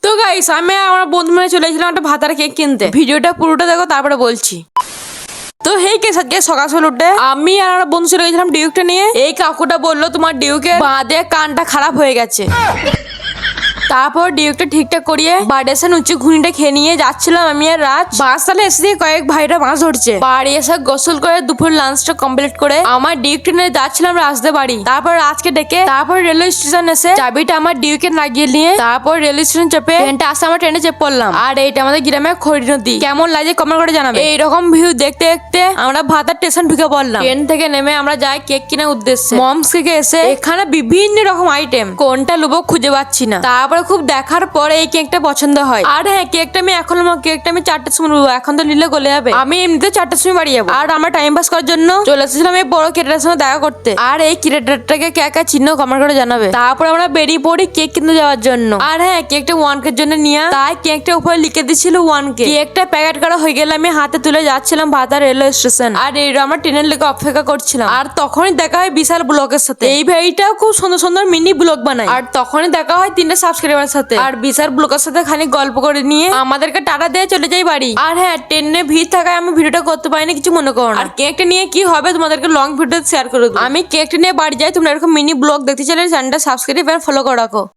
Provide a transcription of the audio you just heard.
তো গাইস আমি আমার বন্ধু মিলে চলে এসেছিলাম একটা ভাতার কেক কিনতে। ভিডিওটা পুরোটা দেখো তারপরে বলছি। তো হেই কেস আজকে সকাল সকাল উঠে আমি আর আমার বন্ধু চলে গেছিলাম ডিউকটা নিয়ে। এই কাকুটা বললো তোমার ডিউকে বাঁধে কানটা খারাপ হয়ে গেছে। তারপর ডিউকটা ঠিকঠাক করিয়ে বাড়ি এসে উঁচু ঘুনিটা খেয়ে নিয়ে যাচ্ছিলাম আমি আর রাজ। বাসতালে এসে দিয়ে কয়েক ভাইরা মাছ ধরছে। বাড়ি এসে গোসল করে দুপুর লাঞ্চটা কমপ্লিট করে আমার ডিউকটা নিয়ে যাচ্ছিলাম রাজদের বাড়ি। তারপর রাজকে ডেকে তারপর রেলওয়ে স্টেশন এসে চাবিটা আমার ডিউকে লাগিয়ে নিয়ে তারপর রেলওয়ে স্টেশন চেপে ট্রেনটা আসে আমার ট্রেনে চেপে পড়লাম। আর এইটা আমাদের গ্রামে খড়ি নদী। কেমন লাগে কমেন্ট করে জানাবে। এইরকম ভিউ দেখতে দেখতে আমরা ভাতার স্টেশন ঢুকে পড়লাম। ট্রেন থেকে নেমে আমরা যাই কেক কেনার উদ্দেশ্যে। মমস থেকে এসে এখানে বিভিন্ন রকম আইটেম কোনটা লুবো খুঁজে পাচ্ছি না। তারপরে খুব দেখার পরে এই কেকটা পছন্দ হয়। আর হ্যাঁ কেকটা আমি এখন কেকটা আমি 4টার সময় নেবো। এখন তো নিলে গলে যাবে। আমি এমনিতে 4টার সময় বাড়ি যাবো। আর আমার টাইম পাস করার জন্য চলে এসেছিলাম এই বড় ক্রিয়েটারের সঙ্গে দেখা করতে। আর এই ক্রিয়েটারটাকে কে কে চিহ্ন কমেন্ট করে জানাবে। তারপর আমরা বেরিয়ে পড়ি কেক কিনতে যাওয়ার জন্য। আর হ্যাঁ কেকটা 1K জন্য নিয়ে তাই কেকটা উপরে লিখে দিচ্ছিল 1K। কেকটা প্যাকেট করা হয়ে গেলে আমি হাতে তুলে যাচ্ছিলাম ভাতা রেলওয়ে স্টেশন। আর এই আমরা ট্রেনের লেগে অপেক্ষা করছিলাম। আর তখনই দেখা হয় বিশাল ব্লগের সাথে। এই ভাইটাও খুব সুন্দর সুন্দর মিনি ব্লগ বানায়। আর তখনই দেখা হয় 3টে সাবস্ক্রাইবারের সাথে। আর বিশাল ব্লগের সাথে খানিক গল্প করে নিয়ে আমাদেরকে টাটা দিয়ে চলে যাই বাড়ি। আর হ্যাঁ ট্রেনে ভিড় থাকায় আমি ভিডিওটা করতে পারিনি, কিছু মনে করো না। আর কেকটা নিয়ে কি হবে তোমাদেরকে লং ভিডিও শেয়ার করে দেবো। আমি কেকটা নিয়ে বাড়ি যাই। তোমরা এরকম মিনি ব্লগ দেখতে চাইলে চ্যানেলটা সাবস্ক্রাইব আর ফলো করে রাখো।